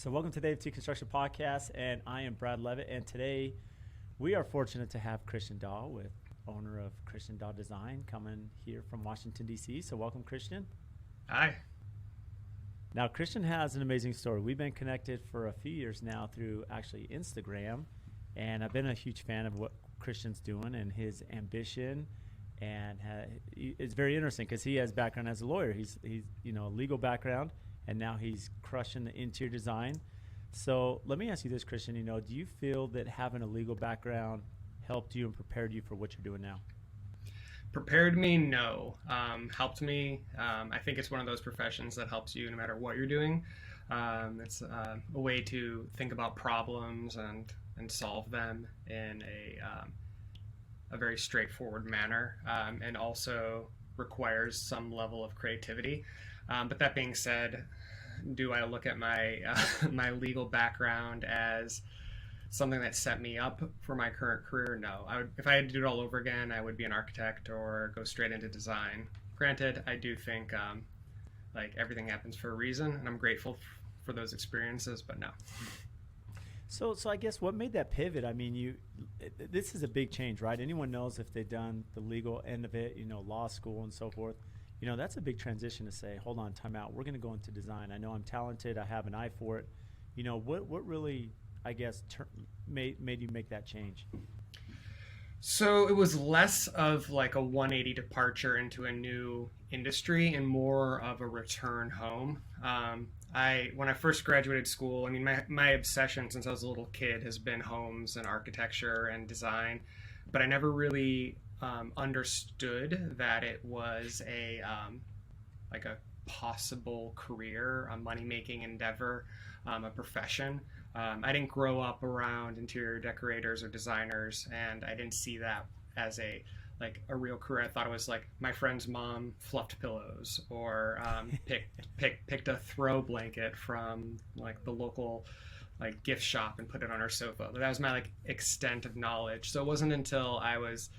So welcome to the AFT Construction Podcast, and I am Brad Levitt, and today we are fortunate to have Christian Dahl, with owner of Christian Dahl Design, coming here from Washington, D.C. So welcome, Christian. Hi. Now, Christian has an amazing story. We've been connected for a few years now through actually Instagram, and I've been a huge fan of what Christian's doing and his ambition. And it's very interesting because he has background as a lawyer. He's a legal background, and now he's crushing the interior design. So let me ask you this, Christian. Do you feel that having a legal background helped you and prepared you for what you're doing now? Prepared me? No. Helped me. I think it's one of those professions that helps you no matter what you're doing. It's a way to think about problems and solve them in a very straightforward manner, and also requires some level of creativity. But that being said, do I look at my my legal background as something that set me up for my current career? No. If I had to do it all over again, I would be an architect or go straight into design. Granted, I do think everything happens for a reason, and I'm grateful for those experiences, but no. So I guess what made that pivot? I mean, this is a big change, right? Anyone knows if they've done the legal end of it, law school and so forth. That's a big transition to say, hold on, time out. We're going to go into design. I know I'm talented. I have an eye for it. What really, I guess, made you make that change? So it was less of like a 180 departure into a new industry and more of a return home. When I first graduated school, I mean, my obsession since I was a little kid has been homes and architecture and design, but I never really understood that it was a possible career, a money-making endeavor, a profession. I didn't grow up around interior decorators or designers, and I didn't see that as a real career. I thought it was like my friend's mom fluffed pillows or picked a throw blanket from like the local gift shop and put it on her sofa. But that was my extent of knowledge. So it wasn't until I was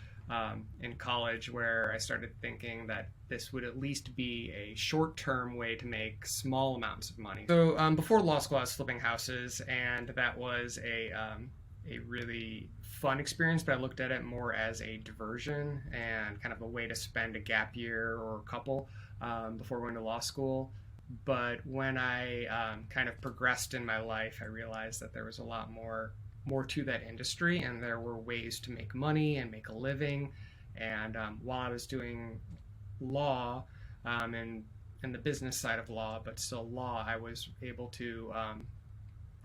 in college where I started thinking that this would at least be a short-term way to make small amounts of money. So before law school, I was flipping houses, and that was a really fun experience, but I looked at it more as a diversion and kind of a way to spend a gap year or a couple before going to law school. But when I kind of progressed in my life, I realized that there was a lot more to that industry, and there were ways to make money and make a living. And while I was doing law and the business side of law, but still law, I was able to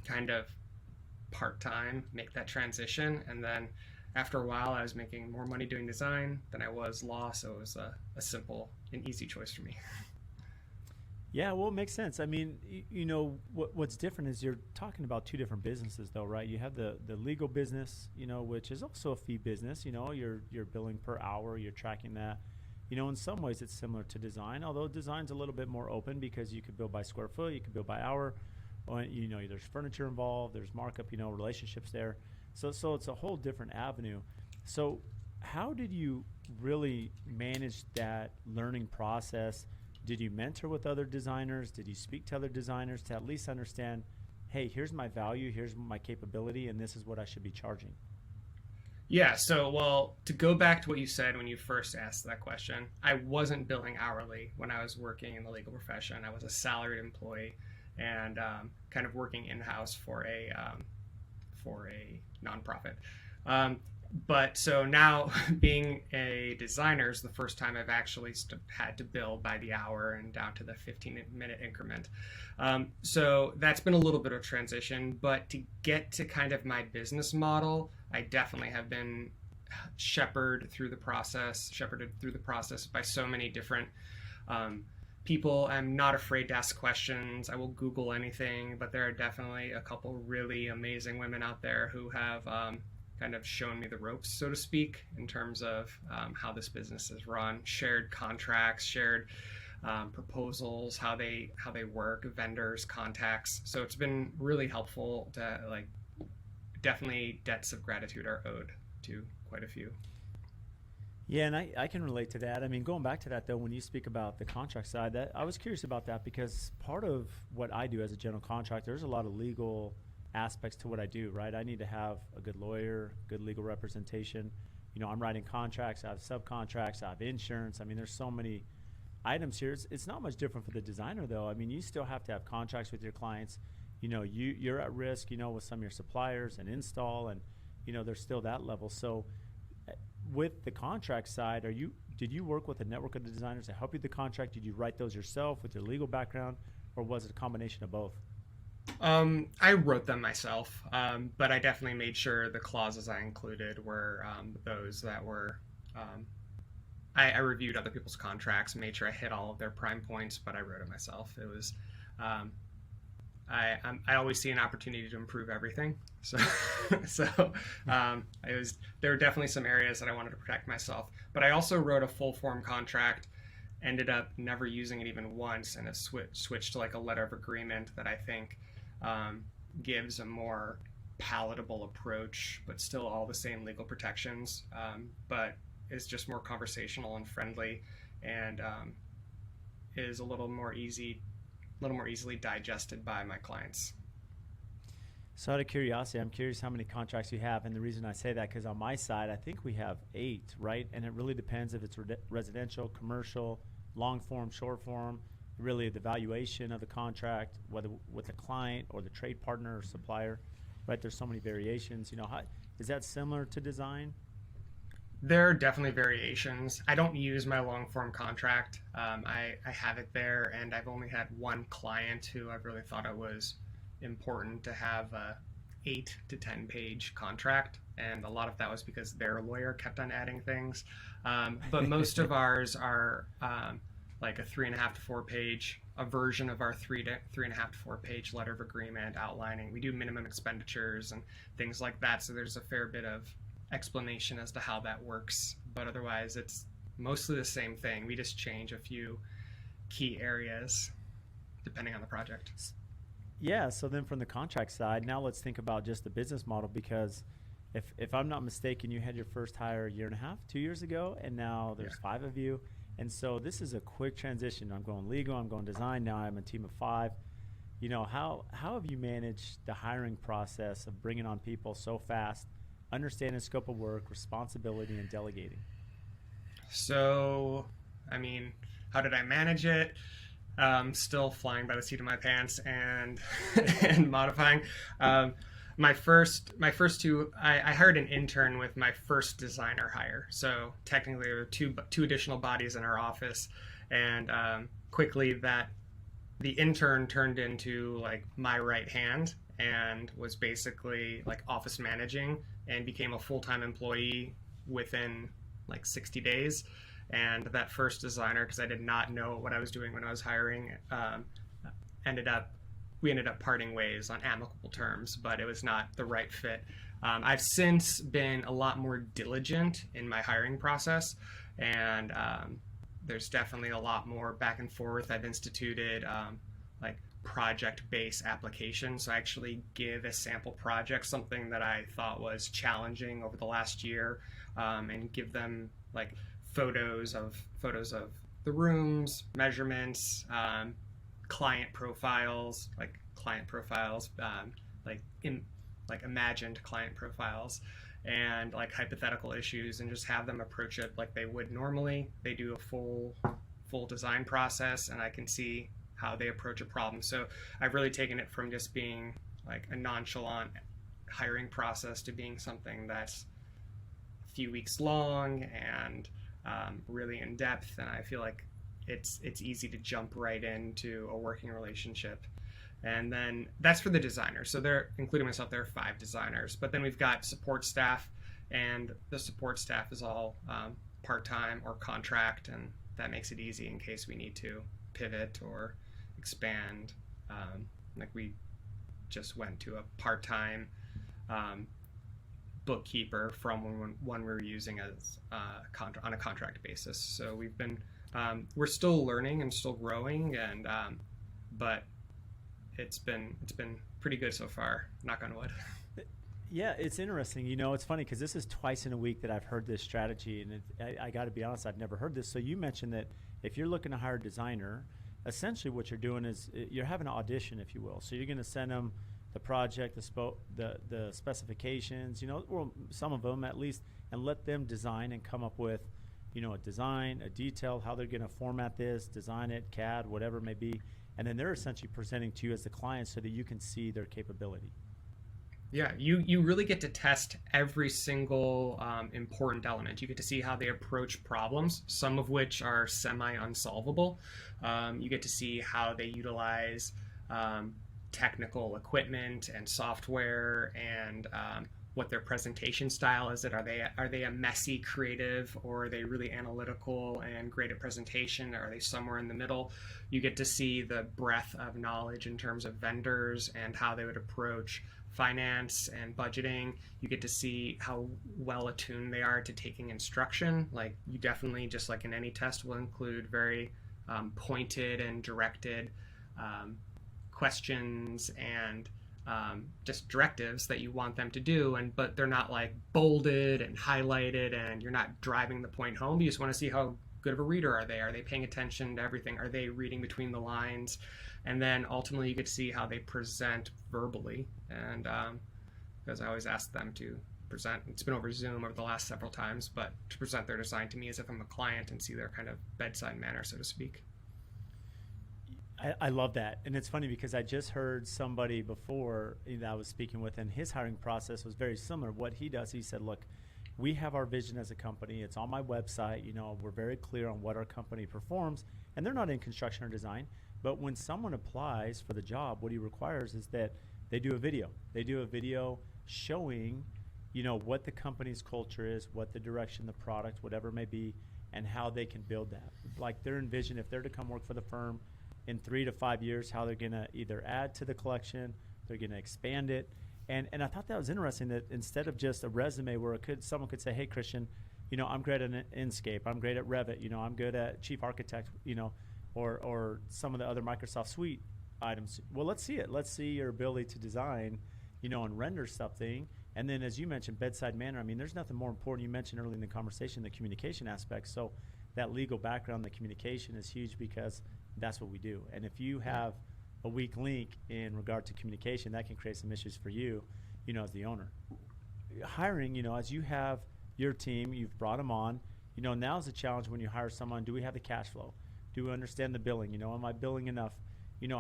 kind of part-time make that transition. And then after a while, I was making more money doing design than I was law, so it was a simple and easy choice for me. Yeah, well, it makes sense. I mean, what's different is you're talking about two different businesses, though, right? You have the legal business, which is also a fee business. You're billing per hour. You're tracking that. In some ways, it's similar to design, although design's a little bit more open because you could bill by square foot, you could bill by hour. There's furniture involved, there's markup, relationships there. So it's a whole different avenue. So how did you really manage that learning process? Did you mentor with other designers? Did you speak to other designers to at least understand, hey, here's my value, here's my capability, and this is what I should be charging? Yeah, so, to go back to what you said when you first asked that question, I wasn't billing hourly when I was working in the legal profession. I was a salaried employee and kind of working in-house for a nonprofit. But so now being a designer is the first time I've actually had to bill by the hour and down to the 15-minute increment. So that's been a little bit of transition, but to get to kind of my business model, I definitely have been shepherded through the process by so many different people. I'm not afraid to ask questions. I will Google anything, but there are definitely a couple really amazing women out there who have kind of shown me the ropes, so to speak, in terms of how this business is run, shared contracts, shared proposals, how they work, vendors, contacts. So it's been really helpful to definitely debts of gratitude are owed to quite a few. Yeah, and I can relate to that. I mean, going back to that though, when you speak about the contract side, that I was curious about that because part of what I do as a general contractor, there's a lot of legal aspects to what I do, right? I need to have a good lawyer, good legal representation. I'm writing contracts, I have subcontracts, I have insurance. I mean, there's so many items here. It's not much different for the designer though. I mean, you still have to have contracts with your clients. You're at risk, with some of your suppliers and install, and there's still that level. So with the contract side, did you work with a network of the designers to help you with the contract? Did you write those yourself with your legal background, or was it a combination of both? I wrote them myself, but I definitely made sure the clauses I included were those that were. I reviewed other people's contracts, made sure I hit all of their prime points, but I wrote it myself. It was um, I always see an opportunity to improve everything. So it was there were definitely some areas that I wanted to protect myself. But I also wrote a full form contract, ended up never using it even once, and it switched to like a letter of agreement that I think gives a more palatable approach, but still all the same legal protections. But is just more conversational and friendly, and is a little more easily digested by my clients. So out of curiosity, I'm curious how many contracts you have, and the reason I say that because on my side, I think we have 8, right? And it really depends if it's residential, commercial, long form, short form. Really, the valuation of the contract, whether with the client or the trade partner or supplier, right? There's so many variations. Is that similar to design? There are definitely variations. I don't use my long form contract. I have it there, and I've only had one client who I've really thought it was important to have a 8 to 10 page contract, and a lot of that was because their lawyer kept on adding things. But most of ours are like a 3.5 to 4 page, a version of our 3.5 to 4 page letter of agreement outlining. We do minimum expenditures and things like that, so there's a fair bit of explanation as to how that works. But otherwise, it's mostly the same thing. We just change a few key areas depending on the project. Yeah, so then from the contract side, now let's think about just the business model because if I'm not mistaken, you had your first hire a year and a half, 2 years ago, and now there's 5 of you. And so this is a quick transition. I'm going legal, I'm going design, now I'm a team of 5. How have you managed the hiring process of bringing on people so fast, understanding scope of work, responsibility, and delegating? So, I mean, how did I manage it? Still flying by the seat of my pants and and modifying. My first 2, I hired an intern with my first designer hire. So technically, there were two additional bodies in our office, and quickly the intern turned into like my right hand and was basically like office managing and became a full-time employee within like 60 days. And that first designer, because I did not know what I was doing when I was hiring, we ended up parting ways on amicable terms, but it was not the right fit. I've since been a lot more diligent in my hiring process, and there's definitely a lot more back and forth. I've instituted like project-based applications. So I actually give a sample project, something that I thought was challenging over the last year, and give them like photos of the rooms, measurements, client profiles, like imagined client profiles, and like hypothetical issues, and just have them approach it like they would normally. They do a full design process, and I can see how they approach a problem. So I've really taken it from just being like a nonchalant hiring process to being something that's a few weeks long and really in depth, and I feel like it's easy to jump right into a working relationship. And then that's for the designers. So they're, including myself, there are 5 designers. But then we've got support staff, and the support staff is all part-time or contract, and that makes it easy in case we need to pivot or expand. Like we just went to a part-time bookkeeper from one we were using as on a contract basis. So we're still learning and still growing, and but it's been pretty good so far, knock on wood. Yeah, it's interesting. It's funny because this is twice in a week that I've heard this strategy, and I got to be honest, I've never heard this. So you mentioned that if you're looking to hire a designer, essentially what you're doing is you're having an audition, if you will. So you're going to send them the project, the specifications, or some of them at least, and let them design and come up with, a design, a detail, how they're going to format this, design it, CAD, whatever it may be, and then they're essentially presenting to you as the client so that you can see their capability. Yeah, you really get to test every single important element. You get to see how they approach problems, some of which are semi-unsolvable. You get to see how they utilize technical equipment and software, and what their presentation style is. Are they a messy creative, or are they really analytical and great at presentation? Or are they somewhere in the middle? You get to see the breadth of knowledge in terms of vendors and how they would approach finance and budgeting. You get to see how well attuned they are to taking instruction. Like, you definitely, just like in any test, will include very pointed and directed questions and just directives that you want them to do, but they're not like bolded and highlighted, and you're not driving the point home. You just want to see how good of a reader are they? Are they paying attention to everything? Are they reading between the lines? And then ultimately you get to see how they present verbally. And because I always ask them to present, it's been over Zoom over the last several times, but to present their design to me as if I'm a client and see their kind of bedside manner, so to speak. I love that. And it's funny because I just heard somebody before that I was speaking with, and his hiring process was very similar. What he does, he said, look, we have our vision as a company. It's on my website. We're very clear on what our company performs, and they're not in construction or design. But when someone applies for the job, what he requires is that they do a video. They do a video showing, what the company's culture is, what the direction, the product, whatever it may be, and how they can build that. Like, their envision, if they're to come work for the firm in 3 to 5 years, how they're going to either add to the collection, they're going to expand it. And I thought that was interesting, that instead of just a resume where someone could say, hey, Christian, I'm great at Inkscape, I'm great at Revit, I'm good at Chief Architect, or some of the other Microsoft Suite items. Well, let's see it. Let's see your ability to design, and render something. And then, as you mentioned, bedside manner. I mean, there's nothing more important. You mentioned early in the conversation the communication aspect. So that legal background, the communication is huge, because that's what we do. And if you have a weak link in regard to communication, that can create some issues for you, as the owner. Hiring, as you have your team, you've brought them on, now's the challenge when you hire someone. Do we have the cash flow? Do we understand the billing? Am I billing enough?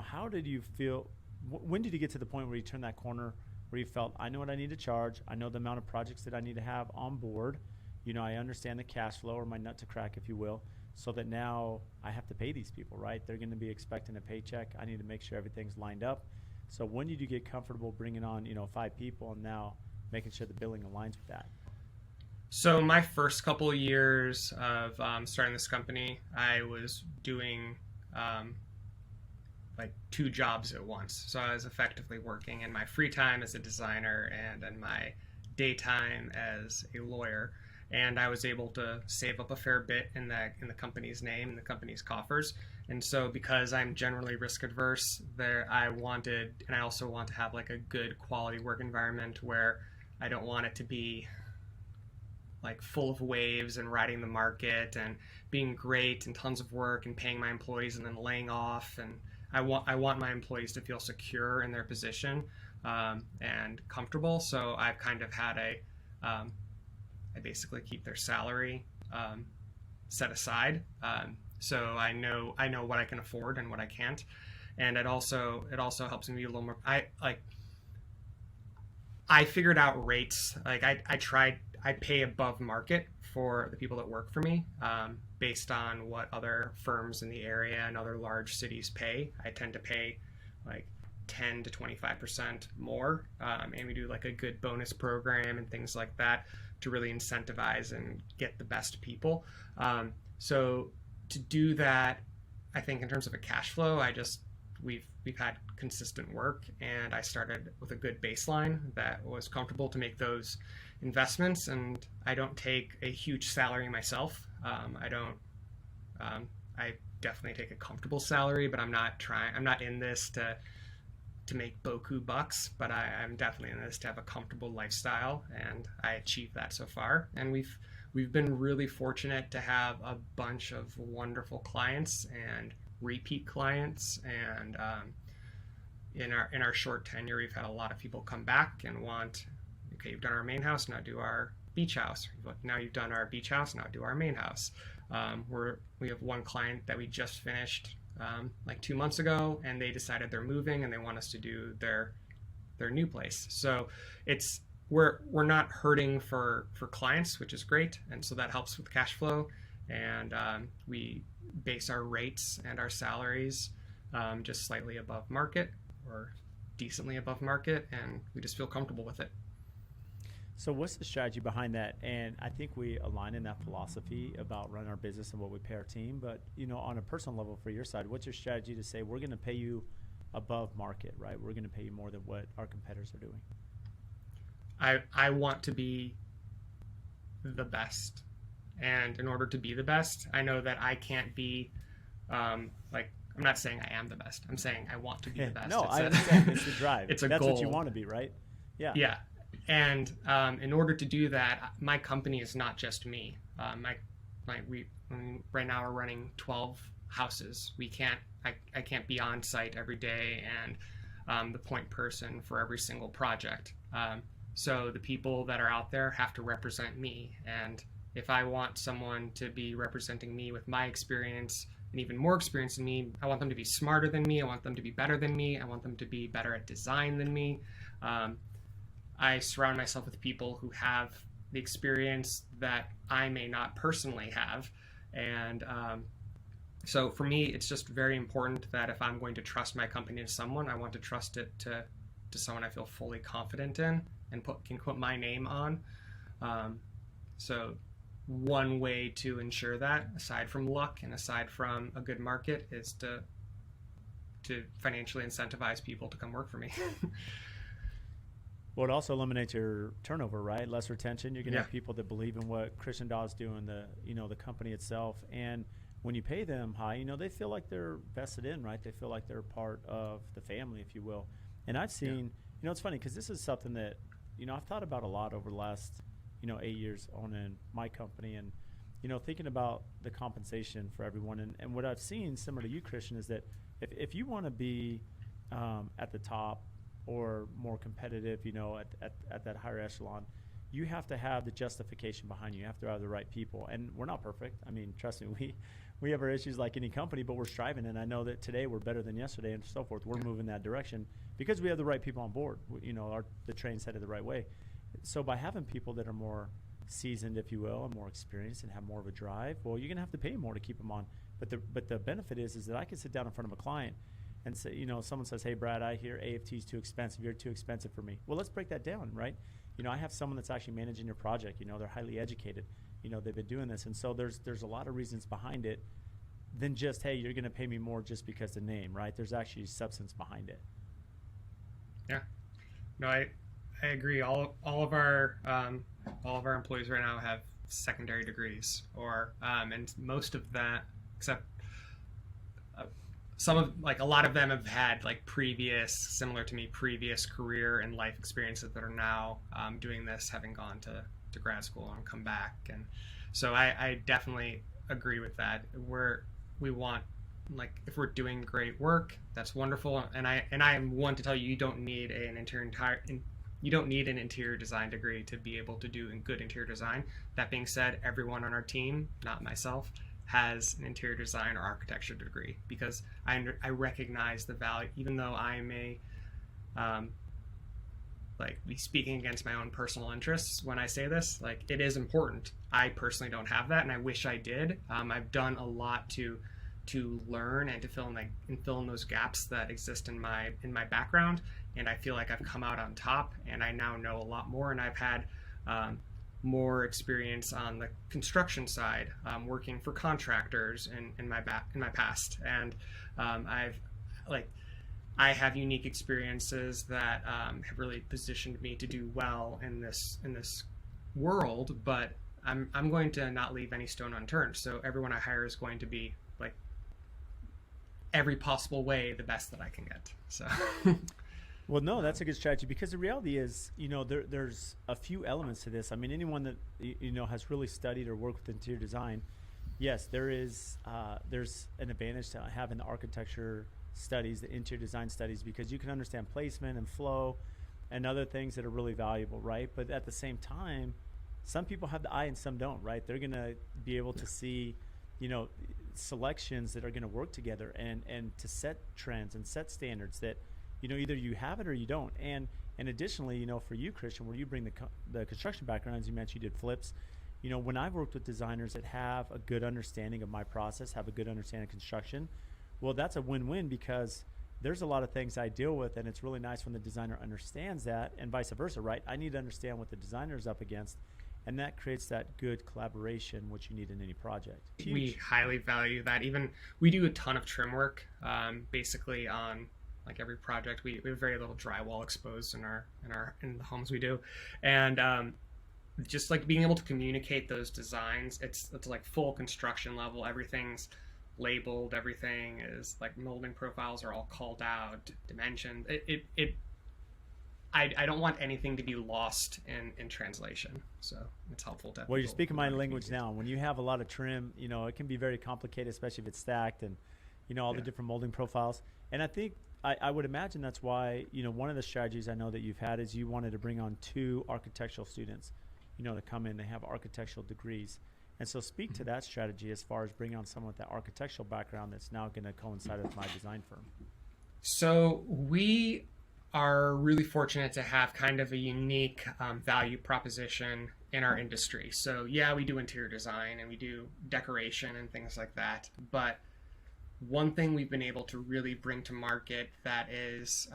How did you feel? When did you get to the point where you turned that corner, where you felt, I know what I need to charge, I know the amount of projects that I need to have on board, I understand the cash flow, or my nut to crack, if you will, so that now I have to pay these people, right? They're going to be expecting a paycheck. I need to make sure everything's lined up. So when did you get comfortable bringing on, 5 people, and now making sure the billing aligns with that? So my first couple of years of starting this company, I was doing like 2 jobs at once. So I was effectively working in my free time as a designer and in my daytime as a lawyer. And I was able to save up a fair bit in the company's name, in the company's coffers. And so, because I'm generally risk adverse, I also want to have like a good quality work environment where I don't want it to be like full of waves and riding the market and being great and tons of work and paying my employees and then laying off. And I want my employees to feel secure in their position and comfortable. So I've kind of had I basically keep their salary set aside, so I know what I can afford and what I can't, and it also helps me be a little more. I figured out rates. Like, I pay above market for the people that work for me, based on what other firms in the area and other large cities pay. I tend to pay like 10 to 25% more, and we do like a good bonus program and things like that to really incentivize and get the best people. So to do that, I think in terms of a cash flow, we've had consistent work, and I started with a good baseline that was comfortable to make those investments. And I don't take a huge salary myself. I definitely take a comfortable salary, but I'm not in this to to make boku bucks, but I'm definitely in this to have a comfortable lifestyle, and I achieved that so far. And we've been really fortunate to have a bunch of wonderful clients and repeat clients, and in our short tenure, we've had a lot of people come back and want, okay, you've done our main house, now do our beach house. Now you've done our beach house, now do our main house. We have one client that we just finished like 2 months ago, and they decided they're moving and they want us to do their new place. So we're not hurting for clients, which is great, and so that helps with cash flow. And we base our rates and our salaries just slightly above market or decently above market, and we just feel comfortable with it. So what's the strategy behind that? And I think we align in that philosophy about running our business and what we pay our team. But, on a personal level for your side, what's your strategy to say we're going to pay you above market, right? We're going to pay you more than what our competitors are doing. I want to be the best. And in order to be the best, I know that I can't be I'm not saying I am the best. I'm saying I want to be the best. No, I understand. It's the drive. It's a That's goal. what you want to be, right? Yeah. Yeah. And in order to do that, my company is not just me. Right now we're running 12 houses. I can't be on site every day and the point person for every single project. So the people that are out there have to represent me. And if I want someone to be representing me with my experience and even more experience than me, I want them to be smarter than me. I want them to be better than me. I want them to be better at design than me. I surround myself with people who have the experience that I may not personally have. And so for me, it's just very important that if I'm going to trust my company to someone, I want to trust it to someone I feel fully confident in and can put my name on. So one way to ensure that, aside from luck and aside from a good market, is to financially incentivize people to come work for me. Well, it also eliminates your turnover, right? Less retention. You're going to have people that believe in what Christian Dawes doing, the company itself. And when you pay them high, they feel like they're vested in, right? They feel like they're part of the family, if you will. And I've seen, it's funny because this is something that, I've thought about a lot over the last, 8 years owning my company and, thinking about the compensation for everyone. And what I've seen, similar to you, Christian, is that if you want to be at the top, or more competitive, at that higher echelon, you have to have the justification behind you. You have to have the right people. And we're not perfect. I mean, trust me, we have our issues like any company, but we're striving. And I know that today we're better than yesterday and so forth. We're moving that direction because we have the right people on board. The train's headed the right way. So by having people that are more seasoned, if you will, and more experienced and have more of a drive, well, you're going to have to pay more to keep them on. But the benefit is that I can sit down in front of a client and say, someone says, hey, Brad, I hear AFT is too expensive. You're too expensive for me. Well, let's break that down, right? I have someone that's actually managing your project. They're highly educated. They've been doing this. And so there's a lot of reasons behind it than just, hey, you're going to pay me more just because the name, right? There's actually substance behind it. Yeah. No, I agree. All of our employees right now have secondary degrees, and most of that, except a lot of them have had similar to me, previous career and life experiences that are now doing this, having gone to grad school and come back. And so I definitely agree with that. We want, if we're doing great work, that's wonderful. And I am one to tell you, you don't need an interior design degree to be able to do good interior design. That being said, everyone on our team, not myself, has an interior design or architecture degree, because I recognize the value, even though I may be speaking against my own personal interests when I say this. It is important. I personally don't have that, and I wish I did. I've done a lot to learn and to fill in those gaps that exist in my background, and I feel like I've come out on top, and I now know a lot more, and I've had more experience on the construction side, working for contractors in my past, and I have unique experiences that have really positioned me to do well in this world. But I'm going to not leave any stone unturned. So everyone I hire is going to be every possible way the best that I can get. So. Well, no, that's a good strategy because the reality is, there's a few elements to this. I mean, anyone that has really studied or worked with interior design, yes, there's an advantage to having the architecture studies, the interior design studies, because you can understand placement and flow and other things that are really valuable, right? But at the same time, some people have the eye and some don't, right? They're gonna be able to see, you know, selections that are gonna work together and to set trends and set standards that, either you have it or you don't. And additionally, for you, Christian, where you bring the construction background, as you mentioned, you did flips. When I've worked with designers that have a good understanding of my process, have a good understanding of construction, well, that's a win-win because there's a lot of things I deal with, and it's really nice when the designer understands that, and vice versa, right? I need to understand what the designer is up against, and that creates that good collaboration, which you need in any project. We highly value that. Even we do a ton of trim work, basically on like every project. We have very little drywall exposed in the homes we do, and just like being able to communicate those designs, it's like full construction level. Everything's labeled, everything is like molding profiles are all called out, dimensions. I don't want anything to be lost in translation, so it's helpful to. Well, you're speaking my language now. When you have a lot of trim, it can be very complicated, especially if it's stacked and all the different molding profiles. And I think I would imagine that's why one of the strategies I know that you've had is you wanted to bring on 2 architectural students, to come in. They have architectural degrees. And so speak to that strategy as far as bringing on someone with that architectural background that's now going to coincide with my design firm. So we are really fortunate to have kind of a unique value proposition in our industry. So yeah, we do interior design and we do decoration and things like that. But one thing we've been able to really bring to market that is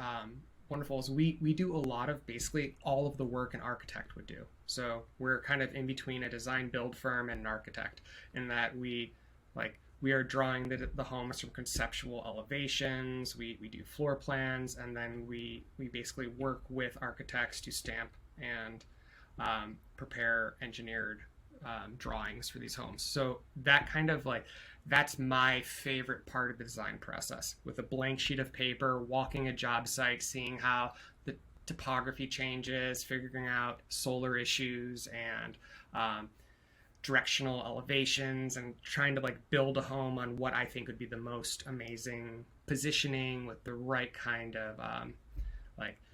wonderful is we do a lot of basically all of the work an architect would do. So we're kind of in between a design build firm and an architect in that we are drawing the homes from conceptual elevations, we do floor plans, and then we basically work with architects to stamp and prepare engineered drawings for these homes. So that kind of that's my favorite part of the design process. With a blank sheet of paper, walking a job site, seeing how the topography changes, figuring out solar issues and directional elevations, and trying to build a home on what I think would be the most amazing positioning with the right kind of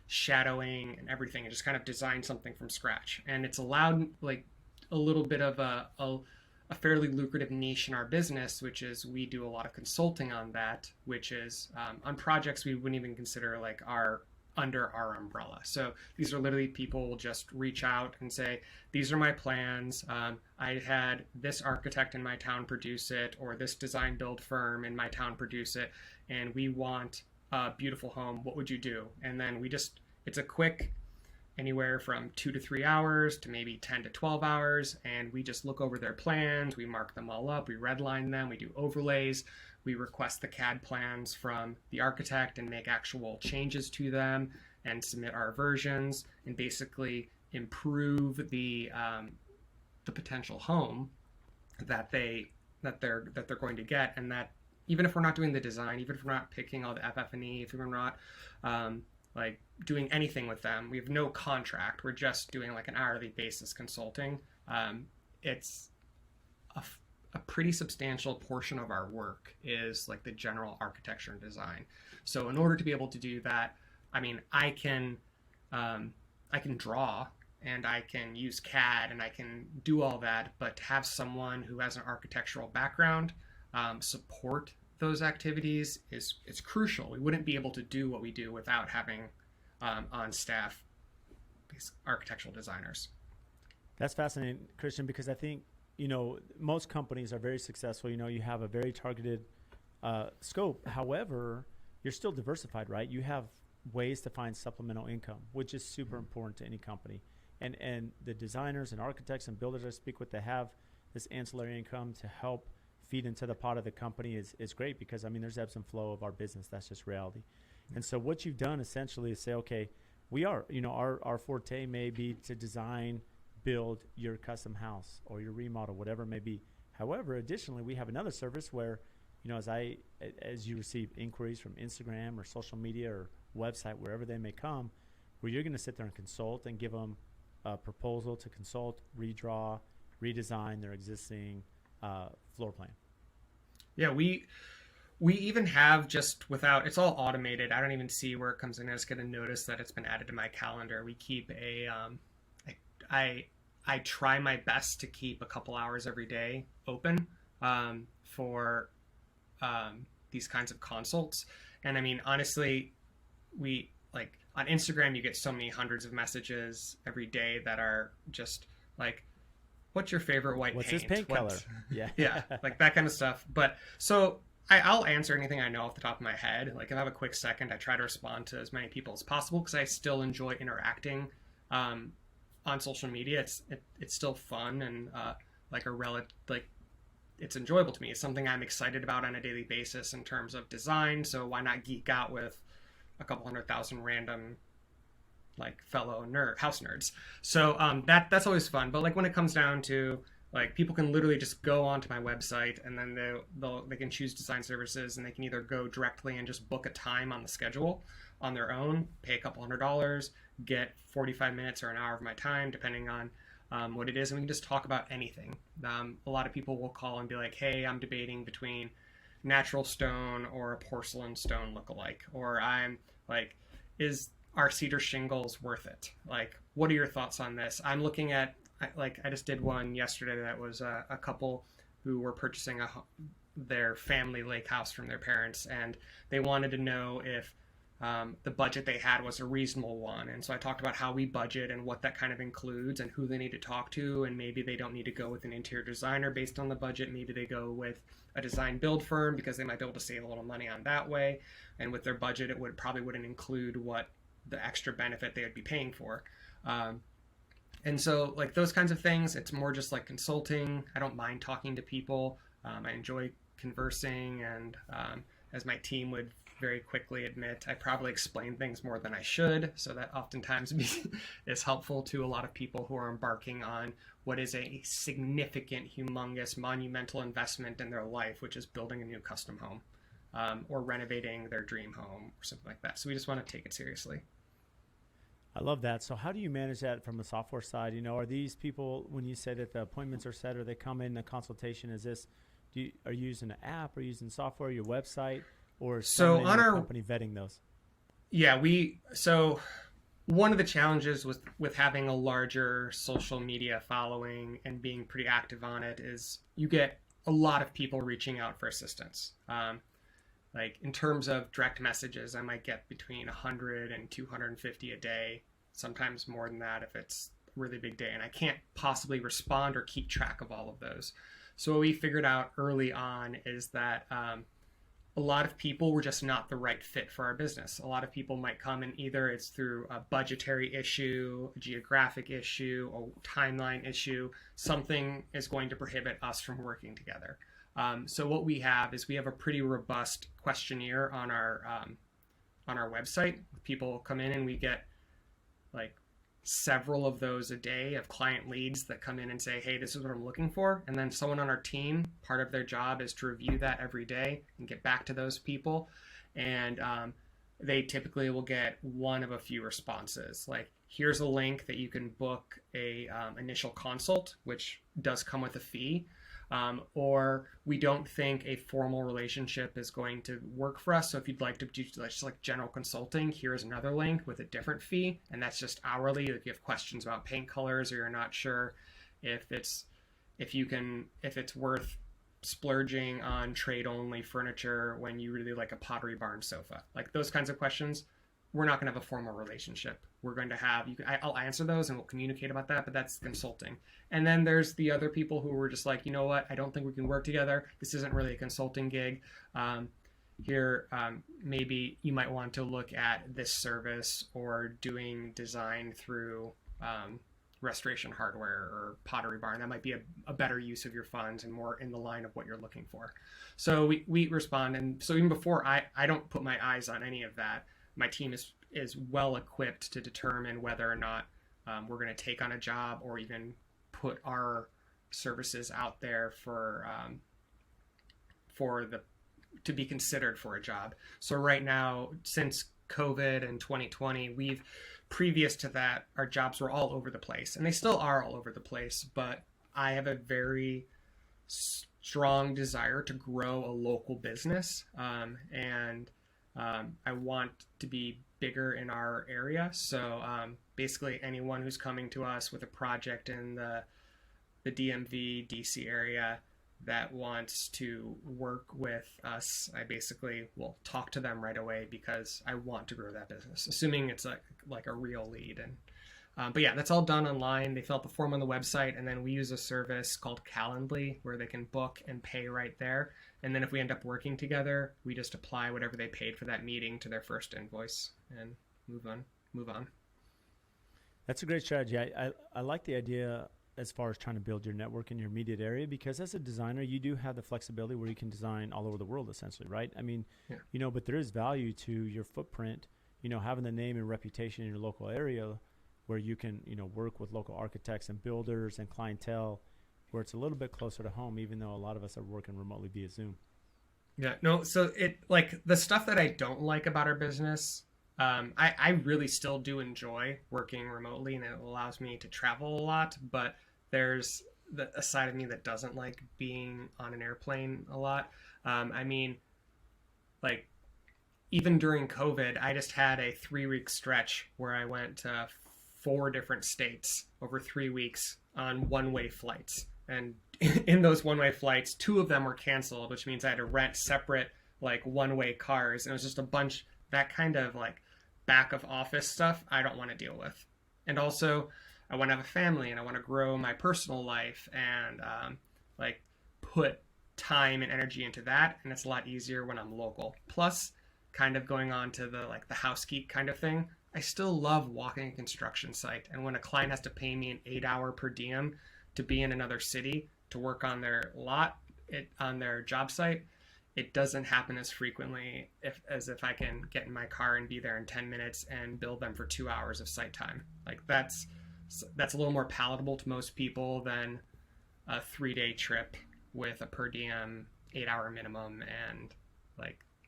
shadowing and everything, and just kind of design something from scratch. And it's allowed a little bit of a fairly lucrative niche in our business, which is we do a lot of consulting on that, which is on projects we wouldn't even consider under our umbrella. So these are literally people will just reach out and say, these are my plans. I had this architect in my town produce it, or this design build firm in my town produce it, and we want a beautiful home. What would you do? And then it's a quick anywhere from 2 to 3 hours to maybe 10 to 12 hours. And we just look over their plans. We mark them all up. We redline them. We do overlays. We request the CAD plans from the architect and make actual changes to them and submit our versions and basically improve the potential home that they're going to get. And that even if we're not doing the design, even if we're not picking all the FF&E, if we're not doing anything with them, we have no contract. We're just doing an hourly basis consulting. It's a pretty substantial portion of our work is the general architecture and design. So in order to be able to do that, I mean, I can draw and I can use CAD and I can do all that, but to have someone who has an architectural background support those activities is crucial. We wouldn't be able to do what we do without having on staff these architectural designers. That's fascinating, Christian, because I think most companies are very successful. You have a very targeted scope. However, you're still diversified, right? You have ways to find supplemental income, which is super important to any company. And the designers and architects and builders I speak with that have this ancillary income to help feed into the pot of the company is great, because there's ebbs and flow of our business. That's just reality. And so what you've done essentially is say, okay, we are, our forte may be to design, build your custom house or your remodel, whatever it may be. However, additionally, we have another service where, as you receive inquiries from Instagram or social media website, wherever they may come, where you're going to sit there and consult and give them a proposal to consult, redraw, redesign their existing floor plan. Yeah, we even have, just without, it's all automated. I don't even see where it comes in. I just get a notice that it's been added to my calendar. We keep I try my best to keep a couple hours every day open for these kinds of consults. And I mean, honestly, we like on Instagram, you get so many hundreds of messages every day that are just like, what's your favorite white What's paint? his paint color? Yeah. Yeah, like that kind of stuff. But so I'll answer anything I know off the top of my head. Like if I have a quick second, I try to respond to as many people as possible because I still enjoy interacting on social media. It's still fun and it's enjoyable to me. It's something I'm excited about on a daily basis in terms of design. So why not geek out with a couple 100,000 random like fellow house nerds? So that's always fun. But like when it comes down to like people can literally just go onto my website and then they can choose design services and they can either go directly and just book a time on the schedule on their own, pay a couple $100, get 45 minutes or an hour of my time depending on what it is, and we can just talk about anything. A lot of people will call and be like, hey, I'm debating between natural stone or a porcelain stone lookalike, or I'm like, is our cedar shingles worth it? Like, what are your thoughts on this? I'm looking at, I just did one yesterday that was a couple who were purchasing their family lake house from their parents, and they wanted to know if the budget they had was a reasonable one. And so I talked about how we budget and what that kind of includes and who they need to talk to, and maybe they don't need to go with an interior designer based on the budget. Maybe they go with a design build firm because they might be able to save a little money on that way, and with their budget it probably wouldn't include what the extra benefit they would be paying for. And so like those kinds of things, it's more just like consulting. I don't mind talking to people. I enjoy conversing, and as my team would very quickly admit, I probably explain things more than I should, so that oftentimes is helpful to a lot of people who are embarking on what is a significant, humongous, monumental investment in their life, which is building a new custom home or renovating their dream home or something like that. So we just want to take it seriously. I love that. So how do you manage that from the software side? You know, are these people, when you say that the appointments are set or they come in a consultation, are you using an app or using software, your website, or so on our company vetting those? Yeah, so one of the challenges with having a larger social media following and being pretty active on it is you get a lot of people reaching out for assistance. Like in terms of direct messages, I might get between 100 and 250 a day, sometimes more than that if it's a really big day, and I can't possibly respond or keep track of all of those. So what we figured out early on is that a lot of people were just not the right fit for our business. A lot of people might come and either it's through a budgetary issue, a geographic issue, a timeline issue, something is going to prohibit us from working together. So what we have is we have a pretty robust questionnaire on our website. People come in and we get like several of those a day of client leads that come in and say, hey, this is what I'm looking for. And then someone on our team, part of their job is to review that every day and get back to those people. And they typically will get one of a few responses. Like, here's a link that you can book a initial consult, which does come with a fee. Or we don't think a formal relationship is going to work for us. So if you'd like to do just like general consulting, here's another link with a different fee, and that's just hourly. If you have questions about paint colors or you're not sure if it's worth splurging on trade only furniture when you really like a Pottery Barn sofa, like those kinds of questions, we're not going to have a formal relationship. We're going to have, I'll answer those and we'll communicate about that, but that's consulting. And then there's the other people who were just like, you know what, I don't think we can work together. This isn't really a consulting gig. Maybe you might want to look at this service or doing design through restoration hardware or Pottery Barn. That might be a better use of your funds and more in the line of what you're looking for. So we respond. And so even before I don't put my eyes on any of that, my team is well equipped to determine whether or not we're going to take on a job or even put our services out there to be considered for a job. So right now, since COVID and 2020, previous to that, our jobs were all over the place, and they still are all over the place, but I have a very strong desire to grow a local business, and I want to be bigger in our area. So basically anyone who's coming to us with a project in the DMV, DC area that wants to work with us, I basically will talk to them right away because I want to grow that business, assuming it's like a real lead. And but yeah, that's all done online. They fill out the form on the website, and then we use a service called Calendly where they can book and pay right there. And then if we end up working together, we just apply whatever they paid for that meeting to their first invoice and move on. That's a great strategy. I like the idea as far as trying to build your network in your immediate area, because as a designer, you do have the flexibility where you can design all over the world, essentially, right? I mean, yeah. But there is value to your footprint, having the name and reputation in your local area where you can, work with local architects and builders and clientele where it's a little bit closer to home, even though a lot of us are working remotely via Zoom. Yeah, no, so the stuff that I don't like about our business, I really still do enjoy working remotely, and it allows me to travel a lot, but there's a side of me that doesn't like being on an airplane a lot. I mean, even during COVID, I just had a 3-week stretch where I went to 4 different states over 3 weeks on one-way flights. And in those one-way flights, 2 of them were canceled, which means I had to rent separate one-way cars. And it was just a bunch, that kind of back of office stuff I don't want to deal with. And also, I want to have a family, and I want to grow my personal life and put time and energy into that. And it's a lot easier when I'm local. Plus, kind of going on to the house geek kind of thing, I still love walking a construction site. And when a client has to pay me an 8-hour per diem to be in another city to work on their on their job site, it doesn't happen as frequently as if I can get in my car and be there in 10 minutes and bill them for 2 hours of site time. That's a little more palatable to most people than a 3-day trip with a per diem 8-hour minimum and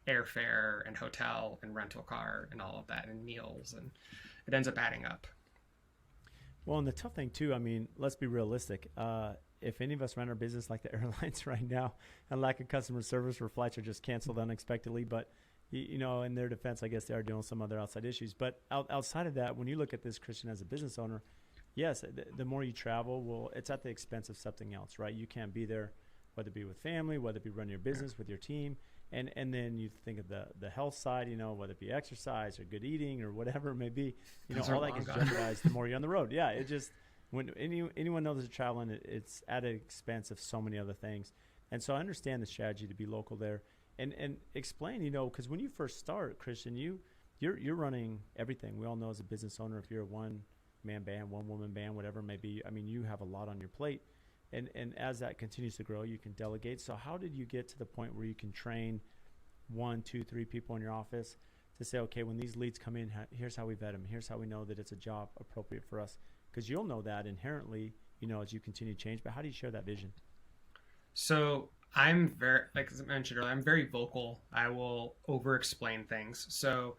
airfare and hotel and rental car and all of that and meals, and it ends up adding up. Well, and the tough thing too, I mean, let's be realistic. If any of us run our business like the airlines right now, and lack of customer service where flights are just canceled unexpectedly, but in their defense, I guess they are dealing with some other outside issues. But outside of that, when you look at this, Christian, as a business owner, yes, the more you travel, well, it's at the expense of something else, right? You can't be there, whether it be with family, whether it be running your business with your team. And then you think of the health side, whether it be exercise or good eating or whatever it may be, all that gets jeopardized the more you're on the road. Yeah, it just, when anyone knows they're traveling, it's at an expense of so many other things. And so I understand the strategy to be local there. And explain, because when you first start, Christian, you're running everything. We all know as a business owner, if you're a one-man band, one-woman band, whatever it may be, I mean, you have a lot on your plate. And as that continues to grow, you can delegate. So how did you get to the point where you can train 1, 2, 3 people in your office to say, okay, when these leads come in, here's how we vet them. Here's how we know that it's a job appropriate for us. Because you'll know that inherently, as you continue to change. But how do you share that vision? So I'm very, as I mentioned earlier, I'm very vocal. I will over-explain things. So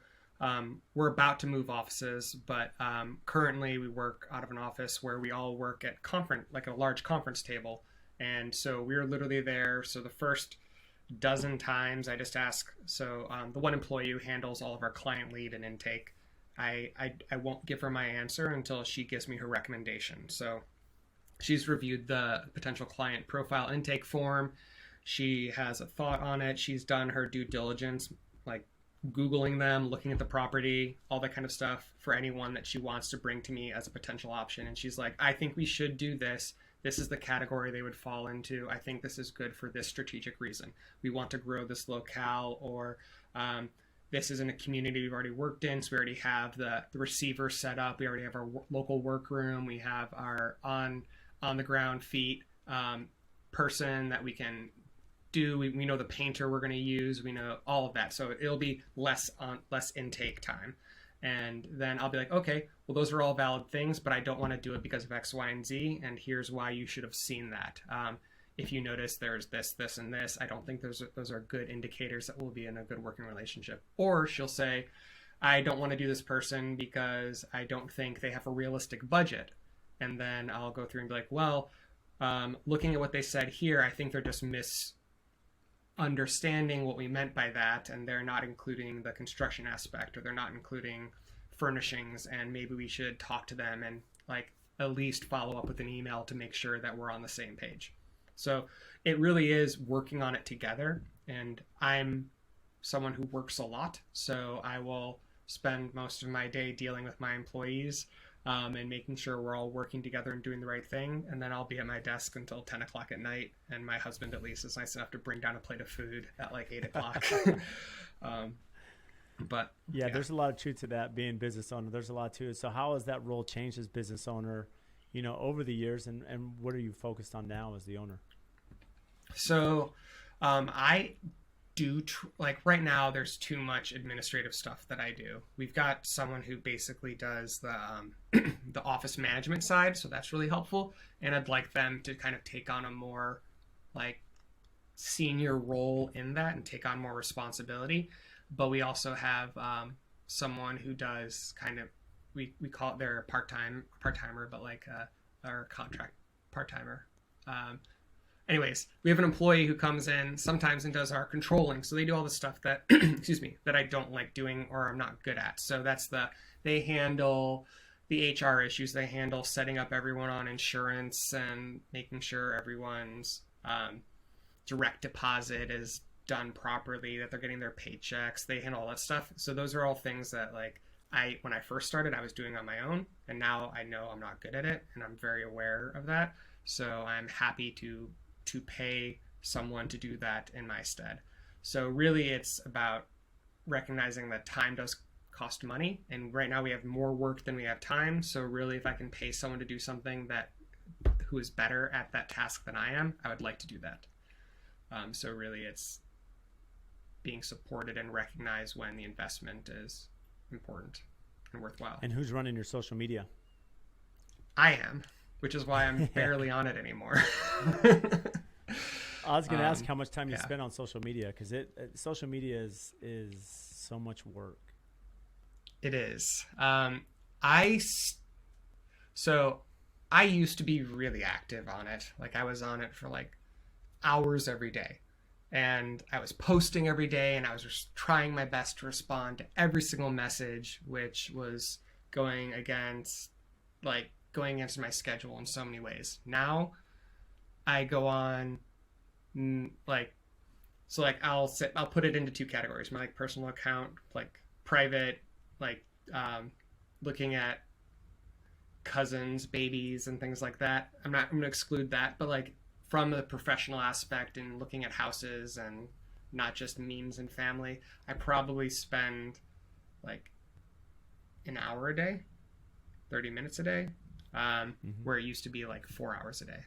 we're about to move offices, but currently we work out of an office where we all work at a large conference table. And so we're literally there. So the first dozen times I just ask, the one employee who handles all of our client lead and intake, I won't give her my answer until she gives me her recommendation. So she's reviewed the potential client profile intake form. She has a thought on it. She's done her due diligence, Googling them, looking at the property, all that kind of stuff for anyone that she wants to bring to me as a potential option. And she's like, I think we should do this. This is the category they would fall into. I think this is good for this strategic reason. We want to grow this locale, or this is in a community we've already worked in. So we already have the receiver set up. We already have our local workroom. We have our on the ground feet person that we can do. We know the painter we're going to use. We know all of that. So it'll be less intake time. And then I'll be like, okay, well, those are all valid things, but I don't want to do it because of X, Y, and Z. And here's why you should have seen that. If you notice there's this, this, and this, I don't think those are good indicators that we'll be in a good working relationship. Or she'll say, I don't want to do this person because I don't think they have a realistic budget. And then I'll go through and be like, well, looking at what they said here, I think they're just misunderstanding what we meant by that, and they're not including the construction aspect, or they're not including furnishings, and maybe we should talk to them and like at least follow up with an email to make sure that we're on the same page. So it really is working on it together. And I'm someone who works a lot, so I will spend most of my day dealing with my employees, and making sure we're all working together and doing the right thing. And then I'll be at my desk until 10 o'clock at night. And my husband, at least, is nice enough to bring down a plate of food at like 8 o'clock. But yeah, there's a lot of truth to that, being business owner. There's a lot to it. So how has that role changed as business owner, over the years, and what are you focused on now as the owner? So I do like right now there's too much administrative stuff that I do. We've got someone who basically does the the office management side, so that's really helpful, and I'd like them to kind of take on a more like senior role in that and take on more responsibility. But we also have someone who does kind of, we call it their part-timer, but like our contract part-timer. Anyways, we have an employee who comes in sometimes and does our controlling. So they do all the stuff that, excuse me, that I don't like doing or I'm not good at. So they handle the HR issues. They handle setting up everyone on insurance and making sure everyone's direct deposit is done properly, that they're getting their paychecks. They handle all that stuff. So those are all things that like when I first started, I was doing on my own. And now I know I'm not good at it. And I'm very aware of that. So I'm happy to pay someone to do that in my stead. So really it's about recognizing that time does cost money. And right now we have more work than we have time. So really if I can pay someone to do something who is better at that task than I am, I would like to do that. So really it's being supported and recognized when the investment is important and worthwhile. And who's running your social media? I am, which is why I'm barely on it anymore. I was going to ask how much time you spend on social media, because social media is so much work. It is. So I used to be really active on it. Like I was on it for like hours every day. And I was posting every day, and I was just trying my best to respond to every single message, which was going against my schedule in so many ways. Now I go on I'll put it into two categories. My like personal account, like private, like looking at cousins, babies, and things like that. I'm going to exclude that, but like from the professional aspect and looking at houses and not just memes and family, I probably spend like an hour a day, 30 minutes a day, where it used to be like 4 hours a day.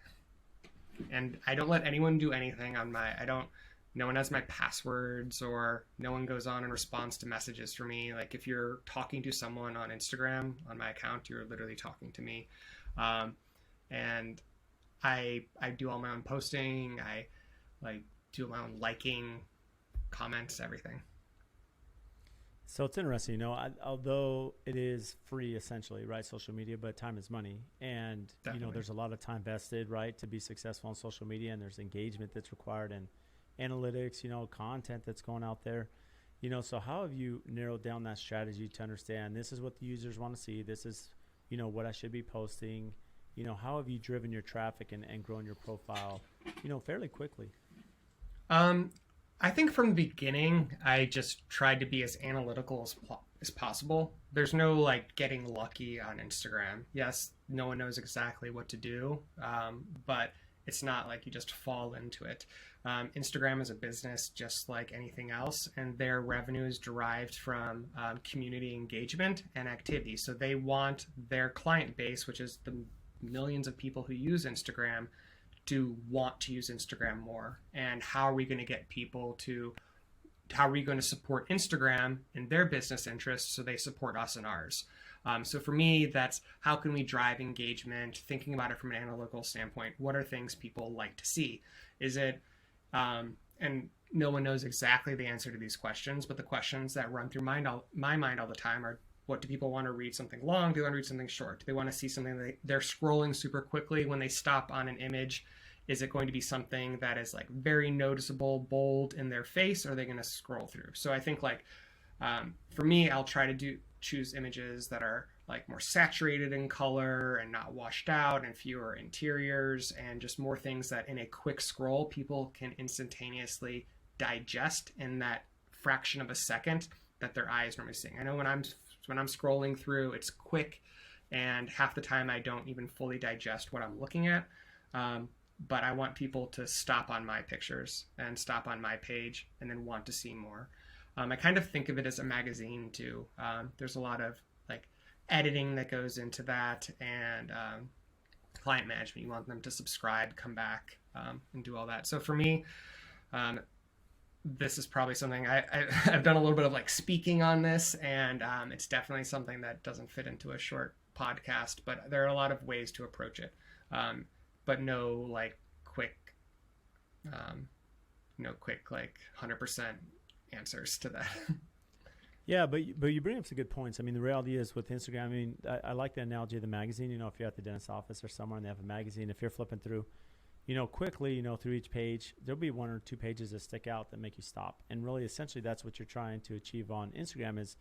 And I don't let anyone do anything no one has my passwords, or no one goes on and responds to messages for me. Like if you're talking to someone on Instagram on my account, you're literally talking to me. And I do all my own posting. I like do my own liking, comments, everything. So it's interesting, although it is free essentially, right? Social media, but time is money. And, Definitely. There's a lot of time vested, right, to be successful on social media, and there's engagement that's required and analytics, content that's going out there. So how have you narrowed down that strategy to understand this is what the users want to see? This is, what I should be posting. How have you driven your traffic and grown your profile, fairly quickly? I think from the beginning, I just tried to be as analytical as possible. There's no like getting lucky on Instagram. Yes, no one knows exactly what to do, but it's not like you just fall into it. Instagram is a business just like anything else, and their revenue is derived from community engagement and activity. So they want their client base, which is the millions of people who use Instagram, to want to use Instagram more. And how are we going to support Instagram in their business interests so they support us in ours? So for me, that's how can we drive engagement, thinking about it from an analytical standpoint. What are things people like to see? Is it, and no one knows exactly the answer to these questions, but the questions that run through my mind all the time are, what do people want to read? Something long? Do they want to read something short? Do they want to see something that they're scrolling super quickly when they stop on an image? Is it going to be something that is like very noticeable, bold in their face, or are they going to scroll through? So I think like for me, I'll try to choose images that are like more saturated in color and not washed out, and fewer interiors, and just more things that in a quick scroll people can instantaneously digest in that fraction of a second that their eye is normally seeing. I know when I'm scrolling through, it's quick, and half the time I don't even fully digest what I'm looking at. But I want people to stop on my pictures and stop on my page and then want to see more. I kind of think of it as a magazine too. There's a lot of like editing that goes into that, and client management. You want them to subscribe, come back, and do all that. So for me, this is probably something I've done a little bit of like speaking on this, and it's definitely something that doesn't fit into a short podcast, but there are a lot of ways to approach it. But no like quick like 100% answers to that. Yeah, but you bring up some good points. I mean, the reality is with Instagram, I mean, I like the analogy of the magazine. You know, if you're at the dentist's office or somewhere and they have a magazine, if you're flipping through, you know, quickly, you know, through each page, there'll be 1 or 2 pages that stick out that make you stop. And really, essentially, that's what you're trying to achieve on Instagram, is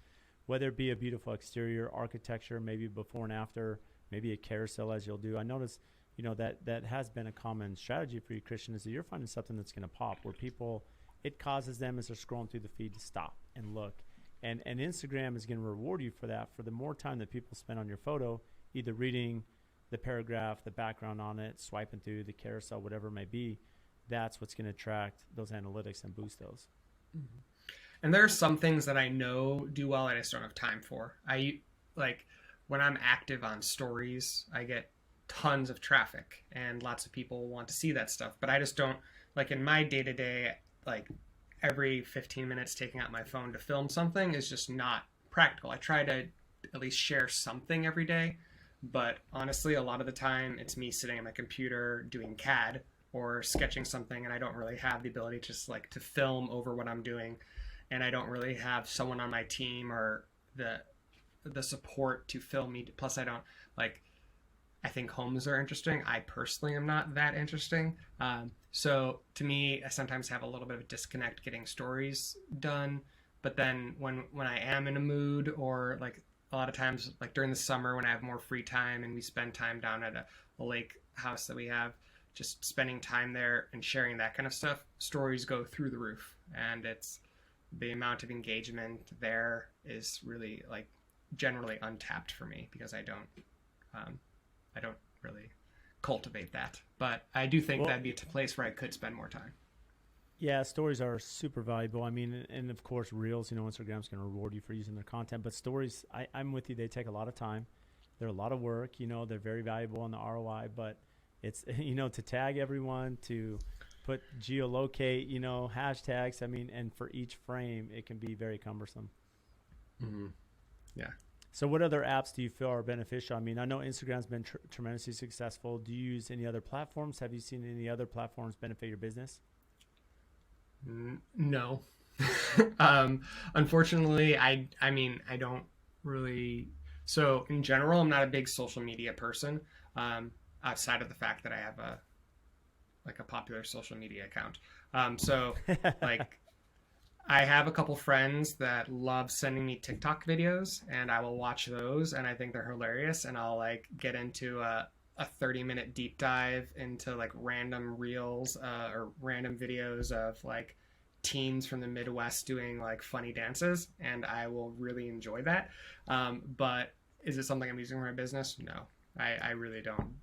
whether it be a beautiful exterior, architecture, maybe before and after, maybe a carousel as you'll do. I notice, you know, that has been a common strategy for you, Christian, is that you're finding something that's going to pop, where people, it causes them as they're scrolling through the feed to stop and look. And Instagram is going to reward you for that, for the more time that people spend on your photo, either reading the paragraph, the background on it, swiping through the carousel, whatever it may be. That's what's going to attract those analytics and boost those. Mm-hmm. And there are some things that I know do well I just don't have time for. I like when I'm active on stories, I get tons of traffic and lots of people want to see that stuff, but I just don't, like in my day-to-day, like every 15 minutes taking out my phone to film something is just not practical. I try to at least share something every day, but honestly, a lot of the time it's me sitting at my computer doing CAD or sketching something, and I don't really have the ability just like to film over what I'm doing, and I don't really have someone on my team or the support to film me. Plus, I don't like. I think homes are interesting. I personally am not that interesting. So to me, I sometimes have a little bit of a disconnect getting stories done. But then when I am in a mood, or like a lot of times, like during the summer when I have more free time and we spend time down at a lake house that we have, just spending time there and sharing that kind of stuff, stories go through the roof. And it's the amount of engagement there is really like generally untapped for me, because I don't really cultivate that, but I do think that'd be a place where I could spend more time. Yeah, stories are super valuable. I mean, and of course, Reels, you know, Instagram's going to reward you for using their content, but stories, I'm with you. They take a lot of time. They're a lot of work, you know, they're very valuable on the ROI, but it's, you know, to tag everyone, to put geolocate, you know, hashtags. I mean, and for each frame, it can be very cumbersome. Mm-hmm. Yeah. So what other apps do you feel are beneficial? I mean, I know Instagram's been tremendously successful. Do you use any other platforms? Have you seen any other platforms benefit your business? No. Unfortunately, I mean, I don't really. So in general, I'm not a big social media person, outside of the fact that I have a popular social media account. So like, I have a couple friends that love sending me TikTok videos, and I will watch those, and I think they're hilarious, and I'll like get into a 30-minute deep dive into like random reels or random videos of like teens from the Midwest doing like funny dances, and I will really enjoy that. But is it something I'm using for my business? No, I really don't.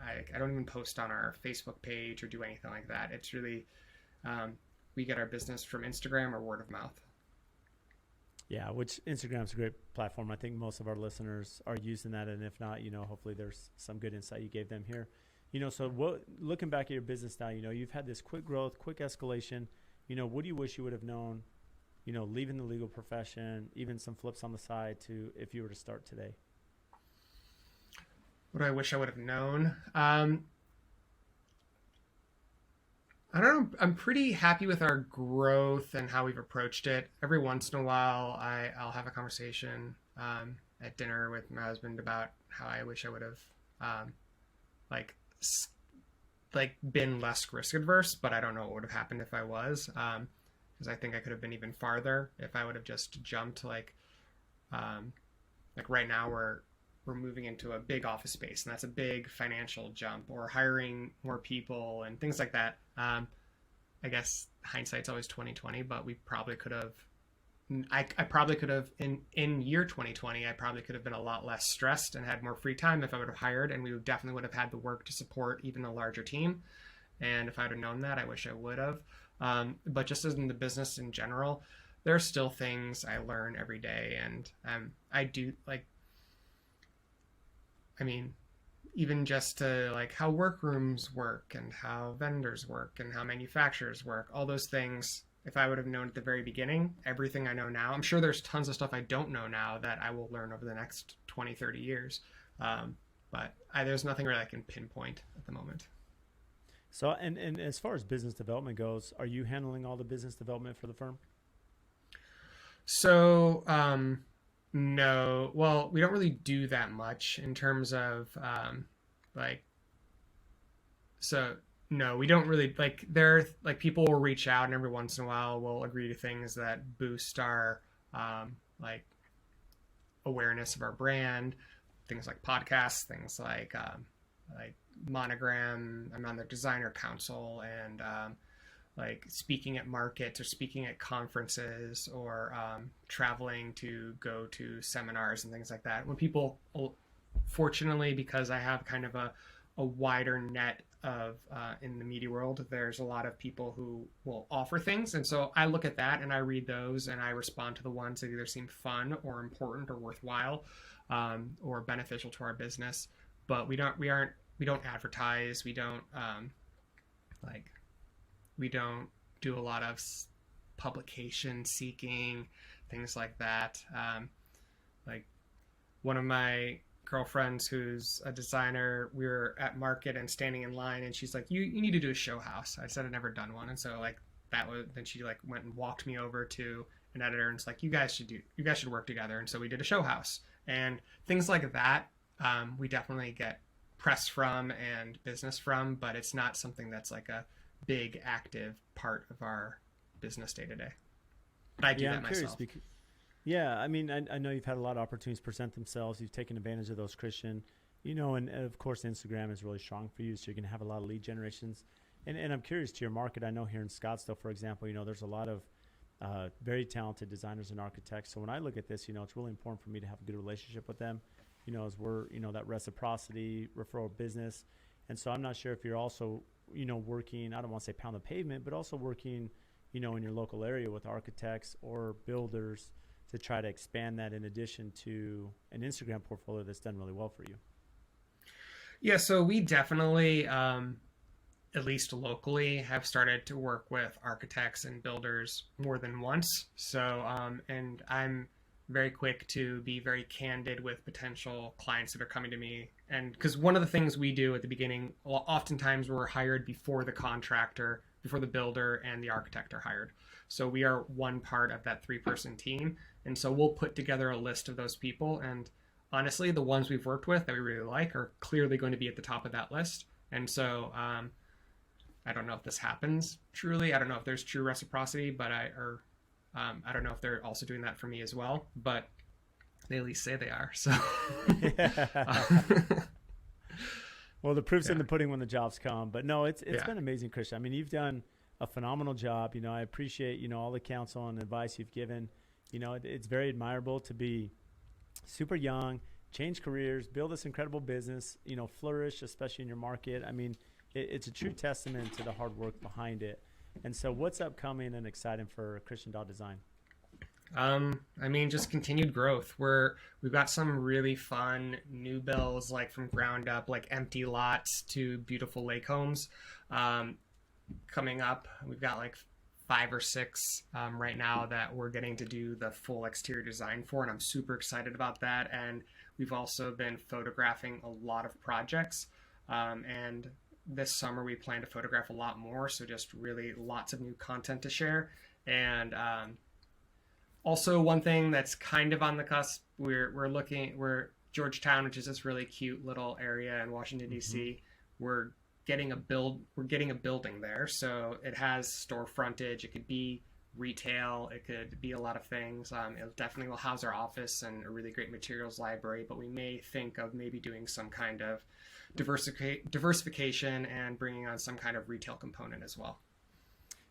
I don't even post on our Facebook page or do anything like that. It's really we get our business from Instagram or word of mouth. Yeah, which Instagram's a great platform. I think most of our listeners are using that, and if not, you know, hopefully there's some good insight you gave them here. You know, so looking back at your business now, you know, you've had this quick growth, quick escalation. You know, what do you wish you would have known, you know, leaving the legal profession, even some flips on the side, to if you were to start today? What do I wish I would have known? I don't know. I'm pretty happy with our growth and how we've approached it. Every once in a while, I'll have a conversation at dinner with my husband about how I wish I would have like like been less risk adverse, but I don't know what would have happened if I was, because I think I could have been even farther if I would have just jumped um, like right now we're moving into a big office space, and that's a big financial jump, or hiring more people and things like that. I guess hindsight's always 2020, but we probably could have. I probably could have in year 2020. I probably could have been a lot less stressed and had more free time if I would have hired, and we definitely would have had the work to support even a larger team. And if I would have known that, I wish I would have. But just as in the business in general, there are still things I learn every day, and I do like. I mean, even just to like how workrooms work and how vendors work and how manufacturers work, all those things. If I would have known at the very beginning, everything I know now, I'm sure there's tons of stuff I don't know now that I will learn over the next 20, 30 years. There's nothing really I can pinpoint at the moment. So, and as far as business development goes, are you handling all the business development for the firm? So, no, well, we don't really do that much in terms of like so no, we don't really like there like people will reach out and every once in a while we'll agree to things that boost our like awareness of our brand, things like podcasts, things like Monogram. I'm on their designer council, and like speaking at markets or speaking at conferences, or traveling to go to seminars and things like that. When people, fortunately, because I have kind of a wider net of in the media world, there's a lot of people who will offer things, and so I look at that and I read those and I respond to the ones that either seem fun or important or worthwhile, or beneficial to our business. But we don't advertise. Like we don't do a lot of publication seeking, things like that. Like one of my girlfriends who's a designer, we were at market and standing in line, and she's like, you need to do a show house. I said I'd never done one, and so like that was, then she like went and walked me over to an editor and it's like, you guys should work together. And so we did a show house and things like that. We definitely get press from and business from, but it's not something that's like a big active part of our business day to day. But I do Yeah, that I'm curious myself. because yeah, I mean, I know you've had a lot of opportunities present themselves. You've taken advantage of those, Christian. And of course, Instagram is really strong for you, so you're going to have a lot of lead generations. And I'm curious to your market. I know here in Scottsdale, for example, there's a lot of very talented designers and architects. So when I look at this, it's really important for me to have a good relationship with them. As we're, that reciprocity, referral business. And so I'm not sure if you're also, working, I don't want to say pound the pavement, but also working, in your local area with architects or builders to try to expand that in addition to an Instagram portfolio that's done really well for you. Yeah, so we definitely, at least locally, have started to work with architects and builders more than once. So, and I'm very quick to be very candid with potential clients that are coming to me. And because one of the things we do at the beginning, oftentimes we're hired before the contractor, before the builder and the architect are hired. So we are one part of that 3-person team. And so we'll put together a list of those people. And honestly, the ones we've worked with that we really like are clearly going to be at the top of that list. And so I don't know if this happens truly. I don't know if there's true reciprocity, but I don't know if they're also doing that for me as well, but they at least say they are. So, well, the proof's yeah. in the pudding when the jobs come. But no, it's Yeah. been amazing, Christian. I mean, you've done a phenomenal job. I appreciate all the counsel and advice you've given. It's very admirable to be super young, change careers, build this incredible business. Flourish, especially in your market. I mean, it's a true testament to the hard work behind it. And so what's upcoming and exciting for Christian Dot Design? I mean, just continued growth. We've got some really fun new builds, like from ground up, like empty lots to beautiful lake homes, coming up. We've got like 5 or 6 right now that we're getting to do the full exterior design for, and I'm super excited about that. And we've also been photographing a lot of projects, and this summer we plan to photograph a lot more. So just really lots of new content to share. And also one thing that's kind of on the cusp, we're Georgetown, which is this really cute little area in Washington, D.C. We're getting a building there. So it has store frontage. It could be retail. It could be a lot of things. It definitely will house our office and a really great materials library, but we may think of maybe doing some kind of diversification and bringing on some kind of retail component as well.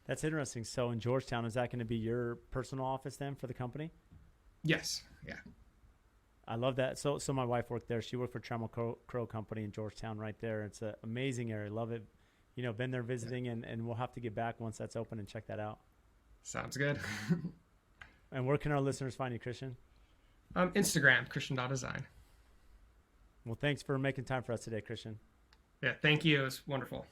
That's interesting. So in Georgetown, is that going to be your personal office then for the company? Yes. Yeah. I love that. So my wife worked there. She worked for Trammell Crow Company in Georgetown right there. It's an amazing area. Love it. Been there visiting, and we'll have to get back once that's open and check that out. Sounds good. And where can our listeners find you, Christian? Instagram, Christian.design. Well, thanks for making time for us today, Christian. Yeah, thank you. It was wonderful.